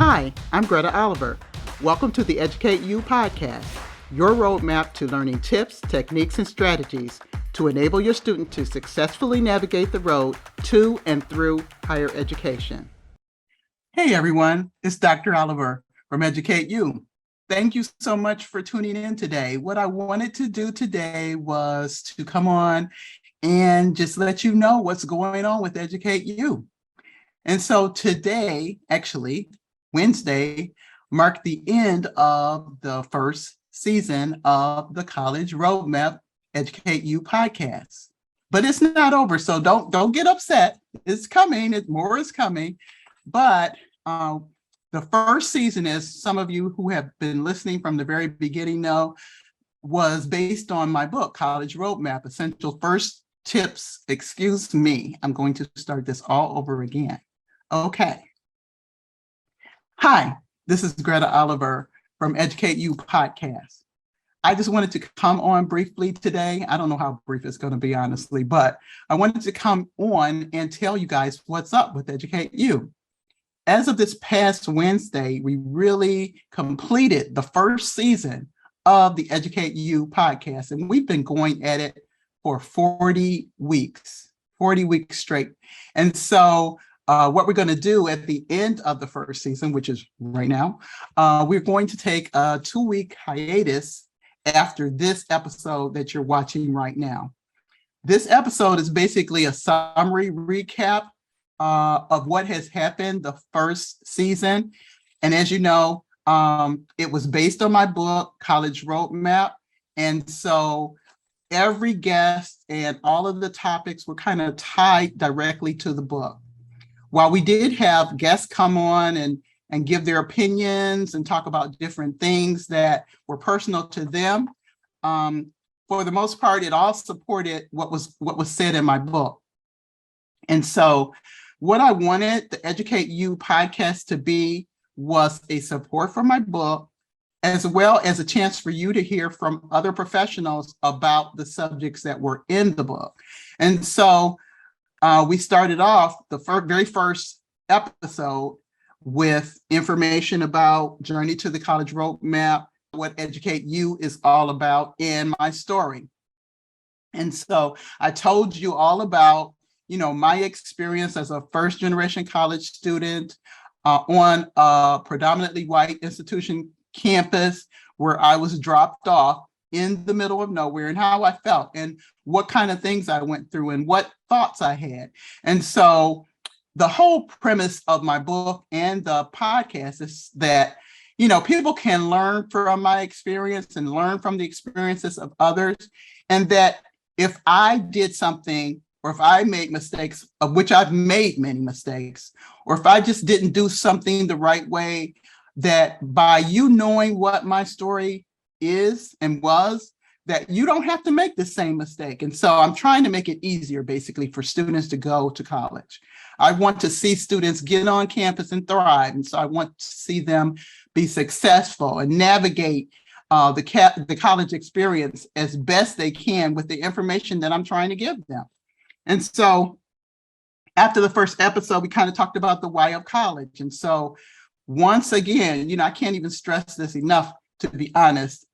Hi, I'm Greta Oliver. Welcome to the EducateU podcast, your roadmap to learning tips, techniques, and strategies to enable your student to successfully navigate the road to and through higher education. Hey everyone, it's Dr. Oliver from EducateU. Thank you so much for tuning in today. What I wanted to do today was to come on and just let you know what's going on with EducateU. And so today, actually, Wednesday, marked the end of the first season of the College Roadmap EducateU podcast. But it's not over, so don't get upset. It's coming, more is coming. But the first season, as some of you who have been listening from the very beginning know, was based on my book, College Roadmap, Essential First Tips. Excuse me, I'm going to start this all over again. Okay. Hi, this is Greta Oliver from EducateU podcast. I just wanted to come on briefly today. I don't know how brief it's going to be, honestly, but I wanted to come on and tell you guys what's up with EducateU. As of this past Wednesday, we really completed the first season of the EducateU podcast, and we've been going at it for 40 weeks straight. And so what we're going to do at the end of the first season, which is right now, we're going to take a 2-week hiatus after this episode that you're watching right now. This episode is basically a summary recap of what has happened the first season. And as you know, it was based on my book, College Roadmap. And so every guest and all of the topics were kind of tied directly to the book. While we did have guests come on and give their opinions and talk about different things that were personal to them, for the most part, it all supported what was said in my book. And so what I wanted the EducateU podcast to be was a support for my book, as well as a chance for you to hear from other professionals about the subjects that were in the book. And so we started off the very first episode with information about Journey to the College Roadmap, what EducateU is all about, in my story. And so I told you all about, my experience as a first-generation college student on a predominantly white institution campus where I was dropped off in the middle of nowhere, and how I felt and what kind of things I went through and what thoughts I had. And so the whole premise of my book and the podcast is that, people can learn from my experience and learn from the experiences of others. And that if I did something, or if I made mistakes, of which I've made many mistakes, or if I just didn't do something the right way, that by you knowing what my story is and was, that you don't have to make the same mistake. And so I'm trying to make it easier, basically, for students to go to college. I want to see students get on campus and thrive. And so I want to see them be successful and navigate the college experience as best they can with the information that I'm trying to give them. And so after the first episode, we kind of talked about the why of college. And so once again, I can't even stress this enough, to be honest.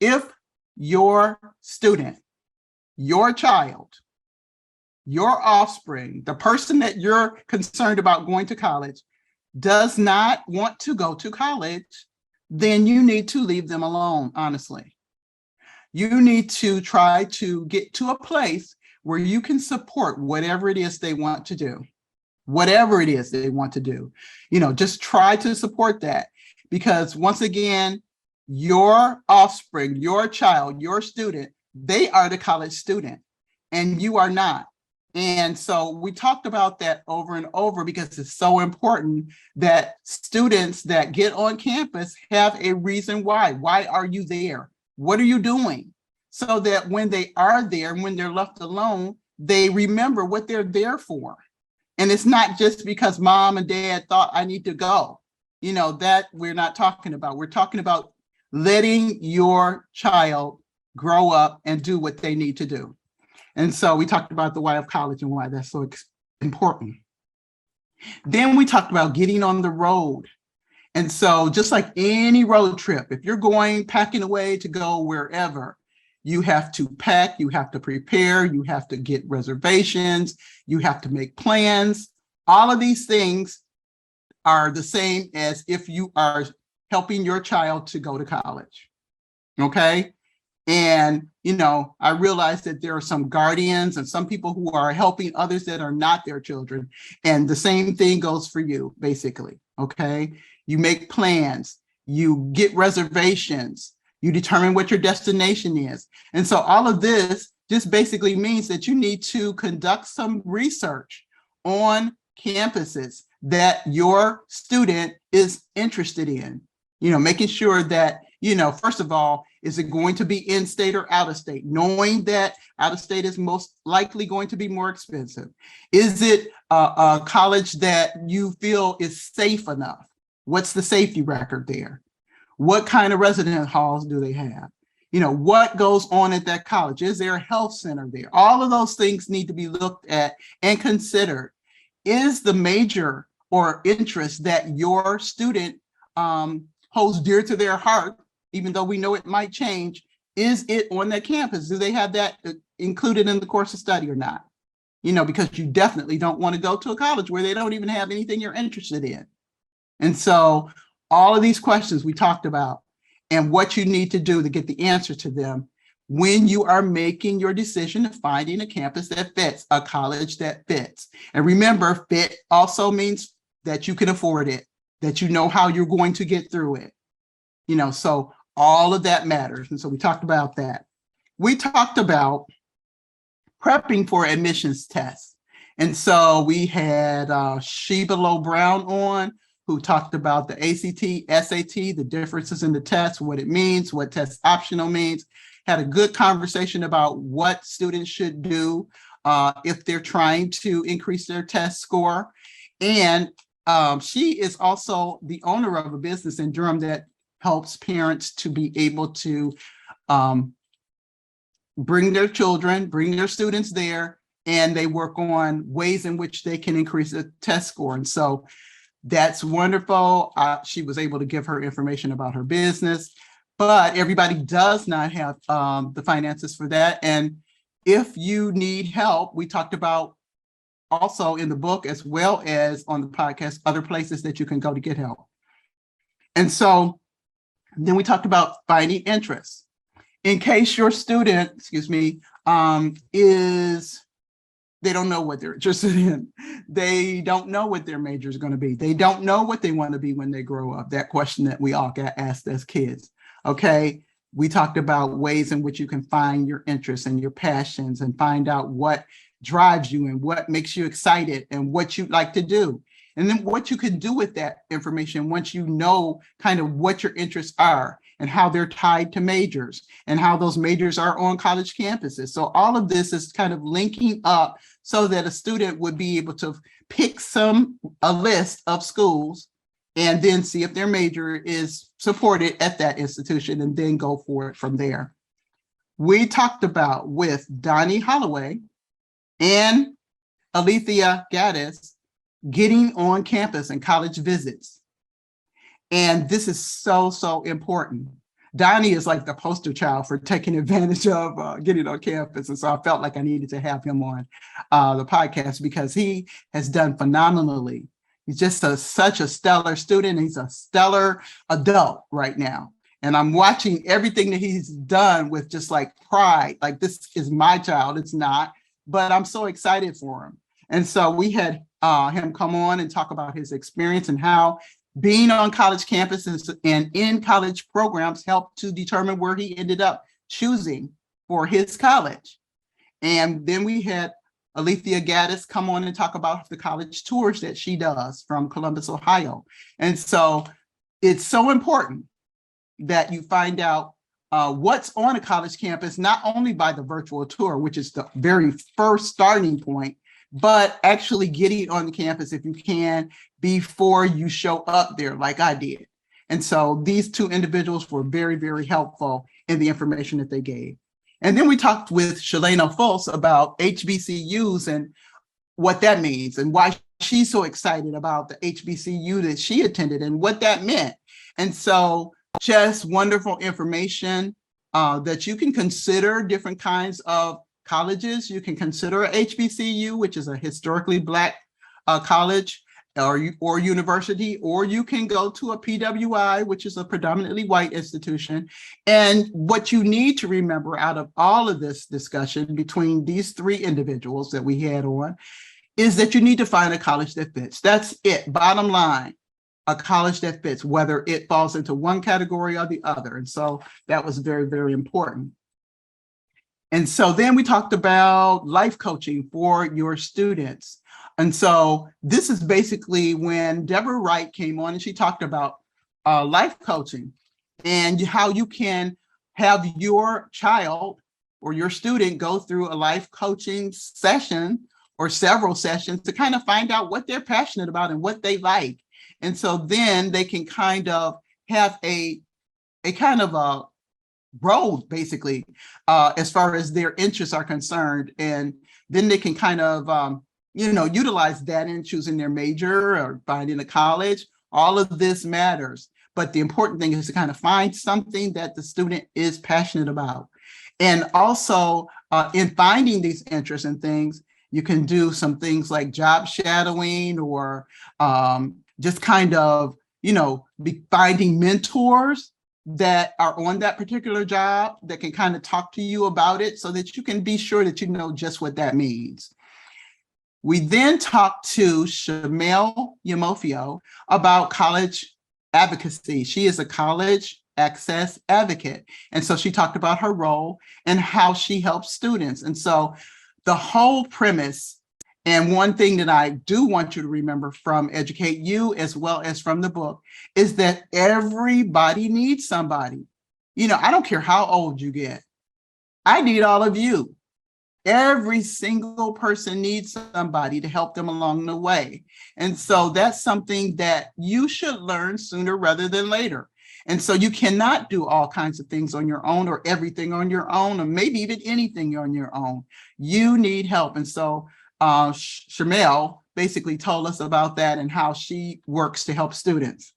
If your student, your child, your offspring, the person that you're concerned about going to college, does not want to go to college, then you need to leave them alone, honestly. You need to try to get to a place where you can support whatever it is they want to do. Whatever it is they want to do, just try to support that. Because once again, your offspring, your child, your student, they are the college student and you are not. And so we talked about that over and over because it's so important that students that get on campus have a reason why. Why are you there? What are you doing? So that when they are there, when they're left alone, they remember what they're there for. And it's not just because mom and dad thought I need to go, that we're not talking about. We're talking about letting your child grow up and do what they need to do. And so we talked about the why of college and why that's so important. Then we talked about getting on the road And so just like any road trip, if you're going packing away to go wherever, you have to pack, you have to prepare, you have to get reservations, you have to make plans. All of these things are the same as if you are helping your child to go to college. Okay. And, I realize that there are some guardians and some people who are helping others that are not their children. And the same thing goes for you, basically. Okay. You make plans, you get reservations, you determine what your destination is. And so all of this just basically means that you need to conduct some research on campuses that your student is interested in, making sure that, first of all, is it going to be in-state or out-of-state? Knowing that out-of-state is most likely going to be more expensive. Is it a college that you feel is safe enough? What's the safety record there? What kind of resident halls do they have? What goes on at that college? Is there a health center there? All of those things need to be looked at and considered. Is the major or interest that your student holds dear to their heart, even though we know it might change, is it on that campus? Do they have that included in the course of study or not? Because you definitely don't want to go to a college where they don't even have anything you're interested in. And so all of these questions we talked about and what you need to do to get the answer to them when you are making your decision of finding a campus that fits, a college that fits. And remember, fit also means that you can afford it, that you know how you're going to get through it. So all of that matters. And so we talked about that. We talked about prepping for admissions tests. And so we had Sheba Lowe Brown on, who talked about the ACT, SAT, the differences in the test, what it means, what test optional means. Had a good conversation about what students should do if they're trying to increase their test score. And she is also the owner of a business in Durham that helps parents to be able to bring their children, bring their students there, and they work on ways in which they can increase the test score. And so that's wonderful. She was able to give her information about her business, but everybody does not have the finances for that. And if you need help, we talked about also in the book, as well as on the podcast, other places that you can go to get help. And so then we talked about finding interest. In case your student, they don't know what they're interested in. They don't know what their major is going to be. They don't know what they want to be when they grow up. That question that we all got asked as kids. Okay. We talked about ways in which you can find your interests and your passions and find out what drives you and what makes you excited and what you like to do. And then what you can do with that information once you know kind of what your interests are and how they're tied to majors and how those majors are on college campuses. So all of this is kind of linking up so that a student would be able to pick a list of schools and then see if their major is supported at that institution and then go for it from there. We talked about with Donnie Holloway and Alethea Gaddis getting on campus and college visits. And this is so, so important. Donnie is like the poster child for taking advantage of getting on campus. And so I felt like I needed to have him on the podcast because he has done phenomenally. He's just such a stellar student. He's a stellar adult right now. And I'm watching everything that he's done with just like pride. Like, this is my child. It's not, but I'm so excited for him. And so we had him come on and talk about his experience and how being on college campuses and in college programs helped to determine where he ended up choosing for his college. And then we had Alethea Gaddis come on and talk about the college tours that she does from Columbus, Ohio. And so it's so important that you find out what's on a college campus, not only by the virtual tour, which is the very first starting point, but actually getting on the campus if you can before you show up there like I did. And so these two individuals were very, very helpful in the information that they gave. And then we talked with Shalana Fultz about HBCUs and what that means and why she's so excited about the HBCU that she attended and what that meant. And so just wonderful information that you can consider different kinds of colleges. You can consider a HBCU, which is a historically Black college or university, or you can go to a PWI, which is a predominantly white institution. And what you need to remember out of all of this discussion between these three individuals that we had on is that you need to find a college that fits. That's it, bottom line, a college that fits, whether it falls into one category or the other. And so that was very, very important. And so then we talked about life coaching for your students. And so this is basically when Deborah Wright came on and she talked about life coaching and how you can have your child or your student go through a life coaching session or several sessions to kind of find out what they're passionate about and what they like. And so then they can kind of have a kind of a road, basically, as far as their interests are concerned. And then they can kind of, utilize that in choosing their major or finding a college. All of this matters. But the important thing is to kind of find something that the student is passionate about. And also in finding these interests and things, you can do some things like job shadowing or just kind of, be finding mentors that are on that particular job that can kind of talk to you about it so that you can be sure that you know just what that means. We then talked to Shamel Yamofio about college advocacy. She is a college access advocate. And so she talked about her role and how she helps students. And so the whole premise, and one thing that I do want you to remember from EducateU as well as from the book, is that everybody needs somebody. I don't care how old you get. I need all of you. Every single person needs somebody to help them along the way. And so that's something that you should learn sooner rather than later. And so you cannot do all kinds of things on your own or everything on your own, or maybe even anything on your own. You need help. And so Shamel basically told us about that and how she works to help students.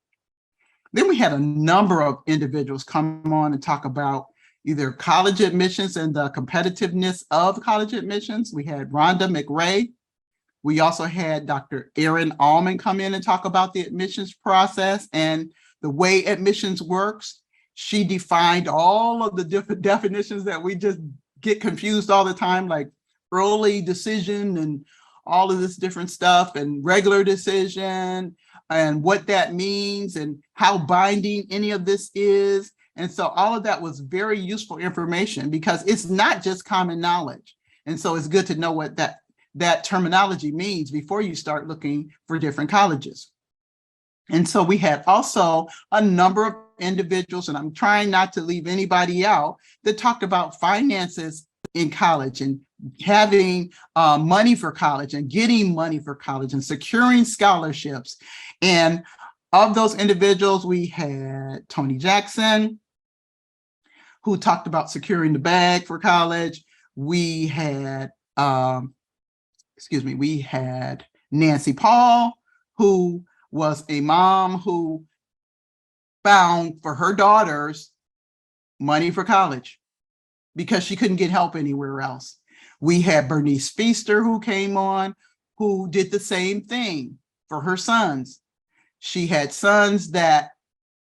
Then we had a number of individuals come on and talk about either college admissions and the competitiveness of college admissions. We had Rhonda McRae. We also had Dr. Erin Allman come in and talk about the admissions process and the way admissions works. She defined all of the different definitions that we just get confused all the time, like early decision and all of this different stuff, and regular decision and what that means and how binding any of this is. And so all of that was very useful information because it's not just common knowledge. And so it's good to know what that terminology means before you start looking for different colleges. And so we had also a number of individuals, and I'm trying not to leave anybody out, that talked about finances in college and having money for college and getting money for college and securing scholarships. And of those individuals, we had Tony Jackson, who talked about securing the bag for college. We had, we had Nancy Paul, who was a mom who found for her daughters money for college because she couldn't get help anywhere else. We had Bernice Feaster, who came on, who did the same thing for her sons. She had sons that,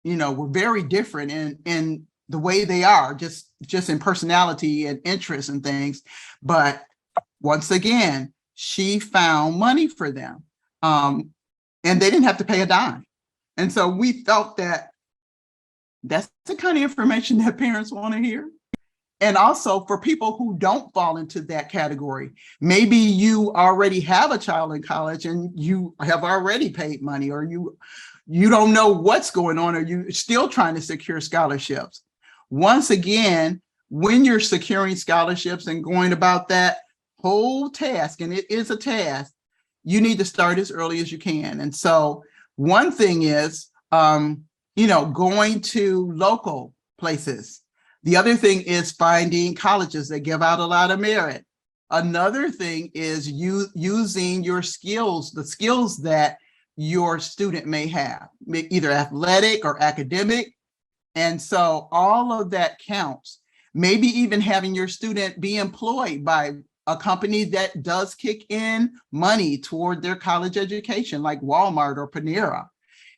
were very different in the way they are, just in personality and interests and things. But once again, she found money for them. And they didn't have to pay a dime. And so we felt that that's the kind of information that parents want to hear. And also for people who don't fall into that category, maybe you already have a child in college and you have already paid money, or you don't know what's going on, or you're still trying to secure scholarships. Once again, when you're securing scholarships and going about that whole task, and it is a task, you need to start as early as you can. And so one thing is, going to local places. The other thing is finding colleges that give out a lot of merit. Another thing is using your skills, the skills that your student may have, either athletic or academic. And so all of that counts. Maybe even having your student be employed by a company that does kick in money toward their college education, like Walmart or Panera.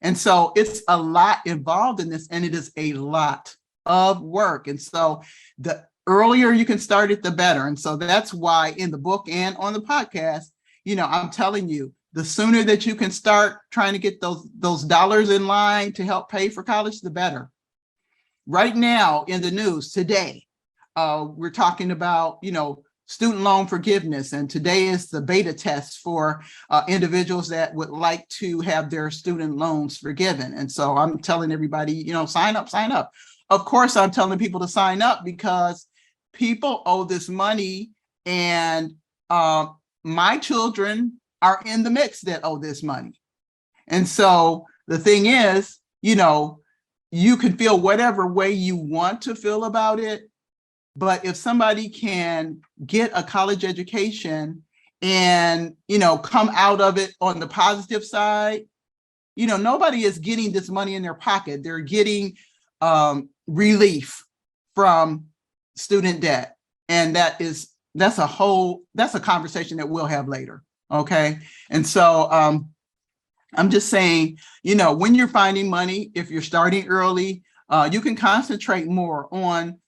And so it's a lot involved in this, and it is a lot of work. And so the earlier you can start it, the better. And so that's why in the book and on the podcast, I'm telling you, the sooner that you can start trying to get those dollars in line to help pay for college, the better. Right now in the news today, we're talking about, student loan forgiveness. And today is the beta test for individuals that would like to have their student loans forgiven. And so I'm telling everybody, sign up. Of course, I'm telling people to sign up because people owe this money, and my children are in the mix that owe this money. And so the thing is, you can feel whatever way you want to feel about it. But if somebody can get a college education and, come out of it on the positive side, nobody is getting this money in their pocket. They're getting relief from student debt. And that's a conversation that we'll have later. Okay. And so I'm just saying, when you're finding money, if you're starting early, you can concentrate more on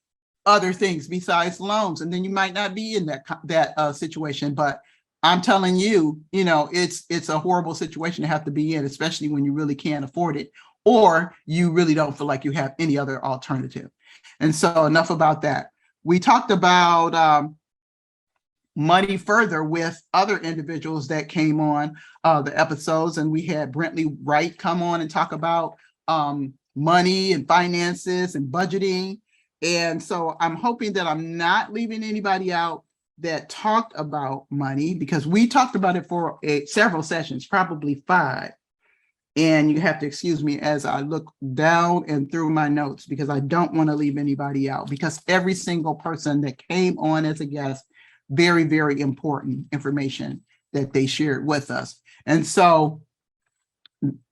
other things besides loans, and then you might not be in that situation. But I'm telling you, it's a horrible situation to have to be in, especially when you really can't afford it, or you really don't feel like you have any other alternative. And so enough about that. We talked about money further with other individuals that came on the episodes, and we had Brittany Wright come on and talk about money and finances and budgeting. And so I'm hoping that I'm not leaving anybody out that talked about money, because we talked about it for several sessions, probably 5. And you have to excuse me as I look down and through my notes, because I don't want to leave anybody out, because every single person that came on as a guest, very, very important information that they shared with us. And so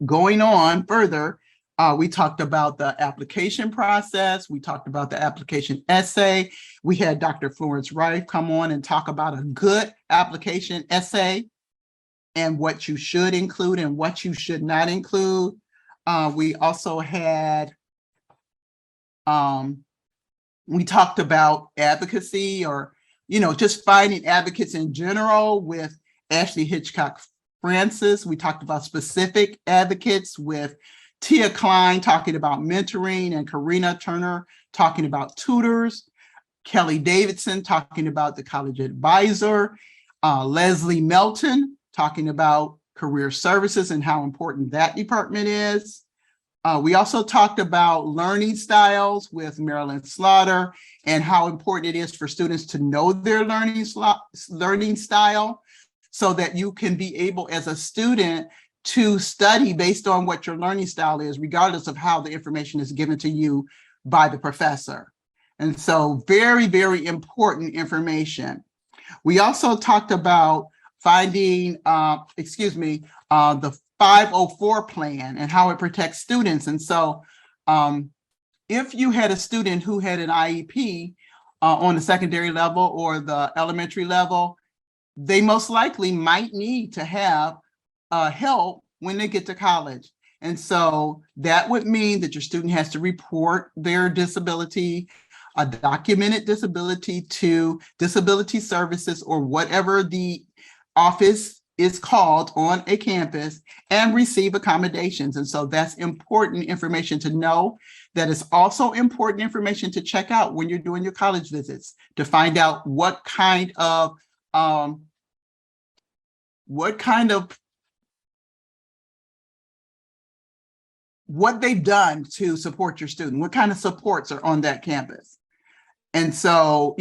going on further, we talked about the application process. We talked about the application essay. We had Dr. Florence Rife come on and talk about a good application essay and what you should include and what you should not include. We also had, we talked about advocacy, or, just finding advocates in general with Ashley Hitchcock Francis. We talked about specific advocates with Tia Klein talking about mentoring, and Karina Turner talking about tutors, Kelly Davidson talking about the college advisor, Leslie Melton talking about career services and how important that department is. We also talked about learning styles with Marilyn Slaughter, and how important it is for students to know their learning style, so that you can be able as a student to study based on what your learning style is, regardless of how the information is given to you by the professor. And so very, very important information. We also talked about finding, the 504 plan and how it protects students. And so if you had a student who had an IEP on the secondary level or the elementary level, they most likely might need to have help when they get to college. And so that would mean that your student has to report their disability, a documented disability, to disability services or whatever the office is called on a campus, and receive accommodations. And so that's important information to know. That is also important information to check out when you're doing your college visits, to find out what they've done to support your student, what kind of supports are on that campus. And so,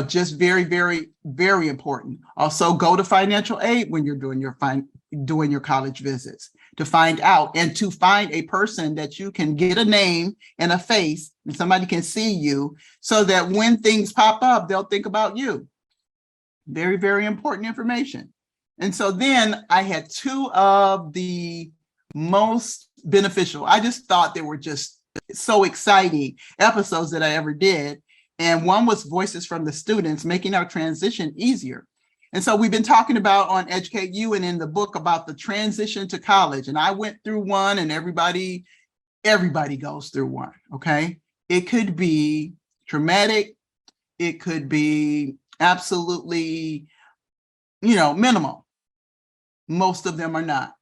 just very, very, very important. Also, go to financial aid when you're doing your college visits, to find out, and to find a person that you can get a name and a face, and somebody can see you, so that when things pop up, they'll think about you. Very, very important information. And so then I had two of the most beneficial. I just thought they were just so exciting episodes that I ever did. And one was Voices from the Students, making our transition easier. And so we've been talking about on EducateU and in the book about the transition to college. And I went through one, and everybody goes through one, okay? It could be traumatic. It could be absolutely, minimal. Most of them are not.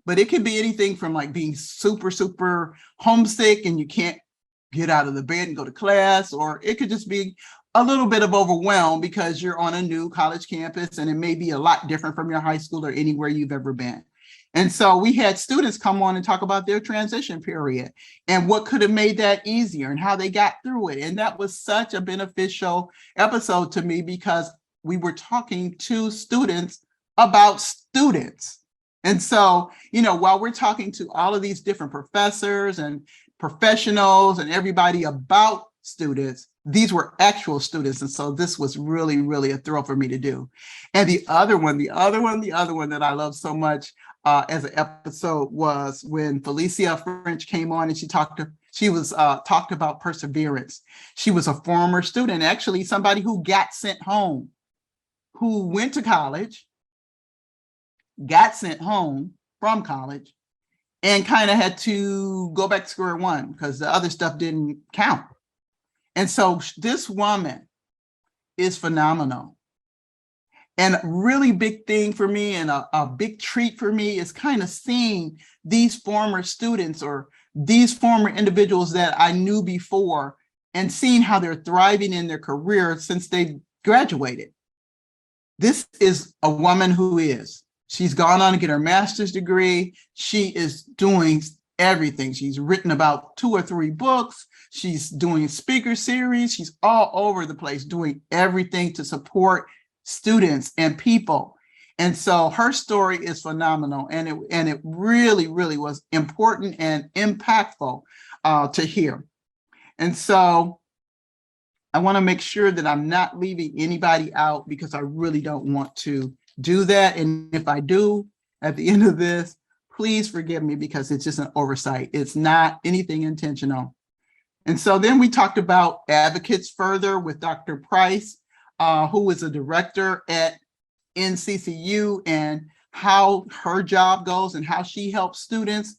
But it could be anything from like being super, super homesick and you can't get out of the bed and go to class, or it could just be a little bit of overwhelm because you're on a new college campus and it may be a lot different from your high school or anywhere you've ever been. And so we had students come on and talk about their transition period and what could have made that easier and how they got through it. And that was such a beneficial episode to me because we were talking to students about students. And so, while we're talking to all of these different professors and professionals and everybody about students, these were actual students. And so this was really, really a thrill for me to do. And the other one that I love so much as an episode was when Felicia French came on and she talked about perseverance. She was a former student, actually somebody who got sent home, who went to college, got sent home from college, and kind of had to go back to square one because the other stuff didn't count. And so this woman is phenomenal. And a really big thing for me and a big treat for me is kind of seeing these former students or these former individuals that I knew before and seeing how they're thriving in their career since they graduated. This is a woman she's gone on to get her master's degree. She is doing everything. She's written about 2 or 3 books. She's doing speaker series. She's all over the place doing everything to support students and people. And so her story is phenomenal. And it really, really was important and impactful to hear. And so I want to make sure that I'm not leaving anybody out because I really don't want to do that. And if I do at the end of this, please forgive me because it's just an oversight. It's not anything intentional. And so then we talked about advocates further with Dr. Price, who is a director at NCCU, and how her job goes and how she helps students.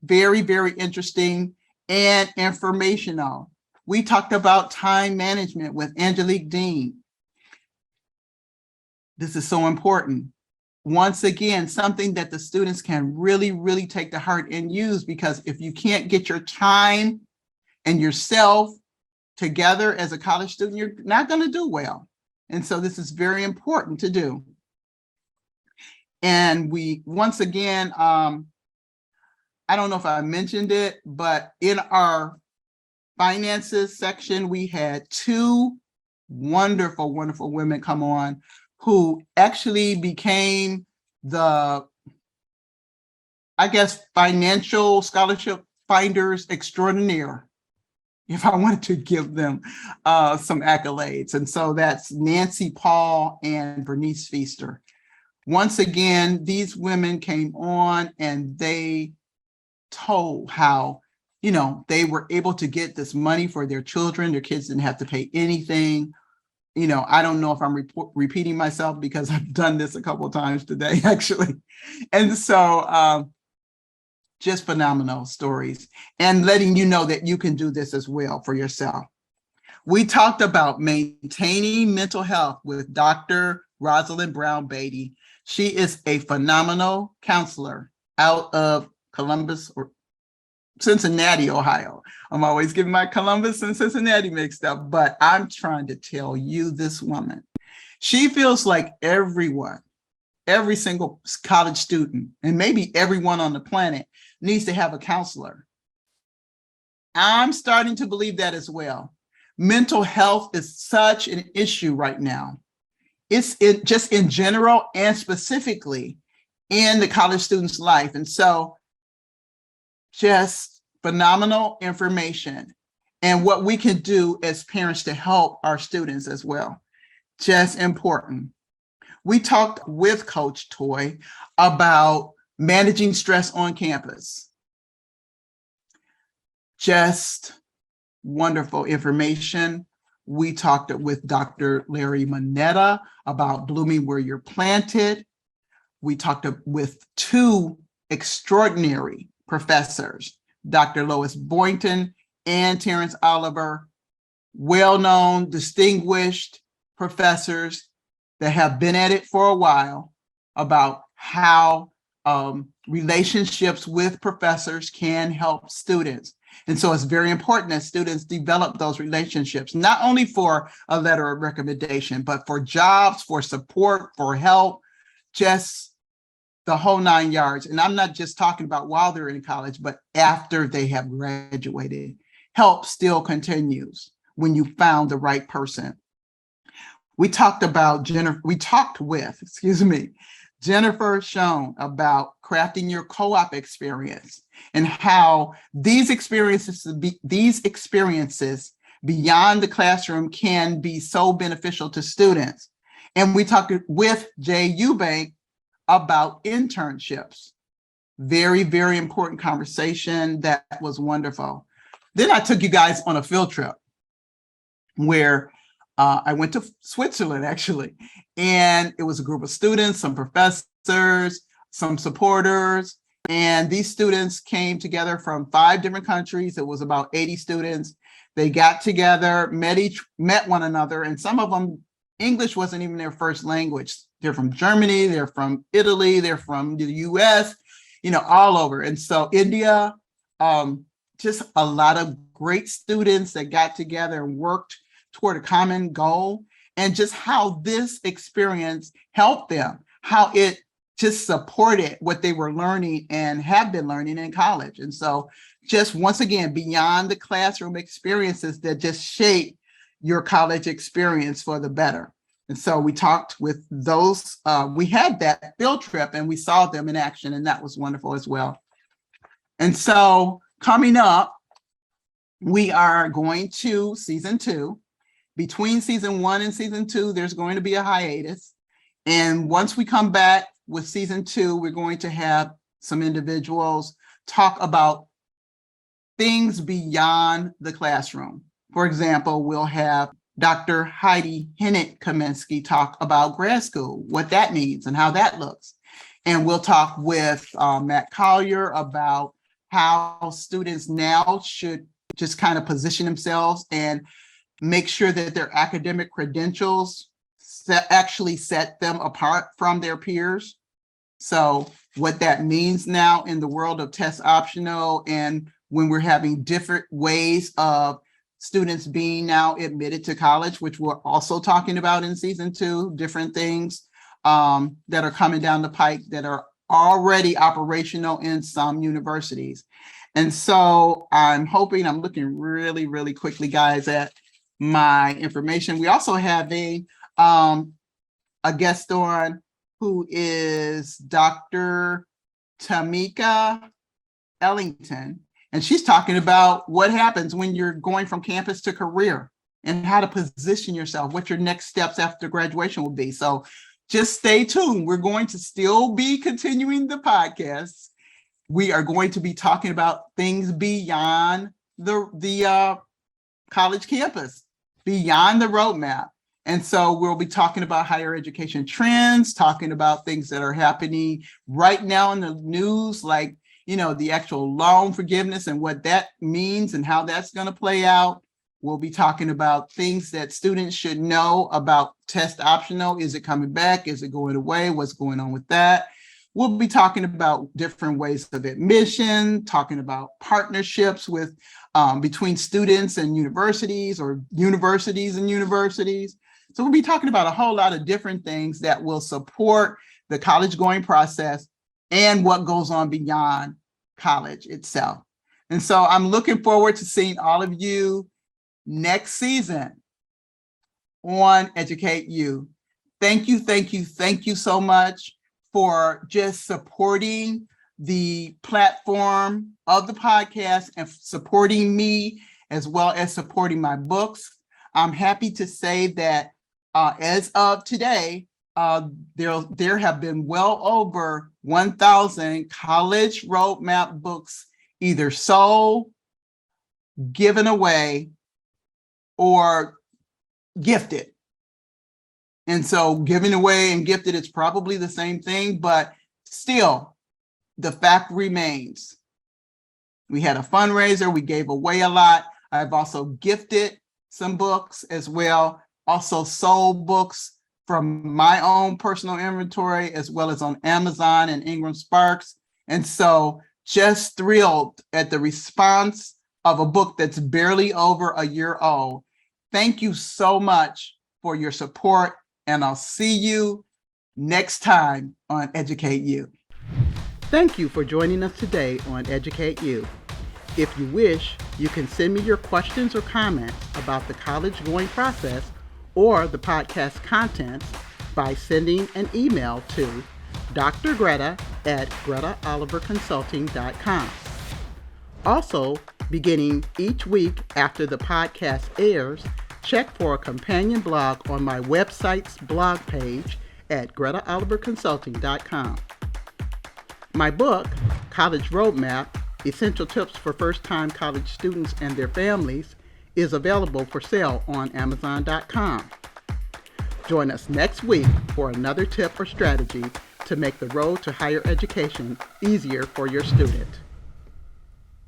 Very, very interesting and informational. We talked about time management with Angelique Dean. This is so important. Once again, something that the students can really, really take to heart and use, because if you can't get your time and yourself together as a college student, you're not going to do well. And so this is very important to do. And we, once again, I don't know if I mentioned it, but in our finances section, we had 2 wonderful, wonderful women come on who actually became the, financial scholarship finders extraordinaire, if I wanted to give them some accolades. And so that's Nancy Paul and Bernice Feaster. Once again, these women came on and they told how, they were able to get this money for their children. Their kids didn't have to pay anything. I don't know if I'm repeating myself because I've done this a couple of times today, actually. And so just phenomenal stories and letting you know that you can do this as well for yourself. We talked about maintaining mental health with Dr. Rosalind Brown Beatty. She is a phenomenal counselor out of Columbus or Cincinnati, Ohio. I'm always getting my Columbus and Cincinnati mixed up, but I'm trying to tell you this woman. She feels like every single college student, and maybe everyone on the planet, needs to have a counselor. I'm starting to believe that as well. Mental health is such an issue right now. It's just in general and specifically in the college student's life. And so just phenomenal information and what we can do as parents to help our students as well. Just important. we talked with Coach Toy about managing stress on campus. Just wonderful information. We talked with Dr. Larry Manetta about blooming where you're planted. We talked with two extraordinary professors, Dr. Lois Boynton and Terence Oliver, well-known, distinguished professors that have been at it for a while, about how relationships with professors can help students. And so it's very important that students develop those relationships, not only for a letter of recommendation, but for jobs, for support, for help, just the whole 9 yards. And I'm not just talking about while they're in college, but after they have graduated. Help still continues when you found the right person. We talked with Jennifer Schoen about crafting your co-op experience and how these experiences beyond the classroom can be so beneficial to students. And we talked with Jay Eubank about internships. Very, very important conversation. That was wonderful. Then I took you guys on a field trip where I went to Switzerland, actually, and it was a group of students, some professors, some supporters, and these students came together from 5 different countries. It was about 80 students. They got together, met one another, and some of them, English wasn't even their first language. They're from Germany, they're from Italy, they're from the US, all over. And so India, just a lot of great students that got together and worked toward a common goal, and just how this experience helped them, how it just supported what they were learning and have been learning in college. And so just once again, beyond the classroom experiences that just shape your college experience for the better. And so we talked with those, we had that field trip and we saw them in action, and that was wonderful as well. And so coming up, we are going to season 2. Between season 1 and season 2, there's going to be a hiatus. And once we come back with season 2, we're going to have some individuals talk about things beyond the classroom. For example, we'll have Dr. Heidi Hennett-Kaminsky talk about grad school, what that means and how that looks. And we'll talk with Matt Collier about how students now should just kind of position themselves and make sure that their academic credentials actually set them apart from their peers. So what that means now in the world of test optional, and when we're having different ways of students being now admitted to college, which we're also talking about in season 2, different things that are coming down the pike that are already operational in some universities. And so I'm looking really, really quickly, guys, at my information. We also have a guest on who is Dr. Tamika Ellington, and she's talking about what happens when you're going from campus to career and how to position yourself, what your next steps after graduation will be. So just stay tuned. We're going to still be continuing the podcast. We are going to be talking about things beyond the college campus, beyond the roadmap. And so we'll be talking about higher education trends, talking about things that are happening right now in the news, like, the actual loan forgiveness and what that means and how that's going to play out. We'll be talking about things that students should know about test optional. Is it coming back? Is it going away? What's going on with that? We'll be talking about different ways of admission, talking about partnerships with between students and universities, or universities and universities. So we'll be talking about a whole lot of different things that will support the college going process and what goes on beyond college itself. And so I'm looking forward to seeing all of you next season on EducateU. Thank you so much for just supporting the platform of the podcast and supporting me, as well as supporting my books. I'm happy to say that as of today, there have been well over 1,000 college roadmap books either sold, given away, or gifted. And so giving away and gifted, it's probably the same thing, but still, the fact remains. We had a fundraiser, we gave away a lot. I've also gifted some books as well, also sold books from my own personal inventory, as well as on Amazon and Ingram Sparks. And so just thrilled at the response of a book that's barely over a year old. Thank you so much for your support, and I'll see you next time on EducateU. Thank you for joining us today on EducateU. If you wish, you can send me your questions or comments about the college going process or the podcast contents by sending an email to Dr. Greta at gretaoliverconsulting.com. Also, beginning each week after the podcast airs, check for a companion blog on my website's blog page at gretaoliverconsulting.com. My book, College Roadmap, Essential Tips for First-Time College Students and Their Families, is available for sale on Amazon.com. Join us next week for another tip or strategy to make the road to higher education easier for your student.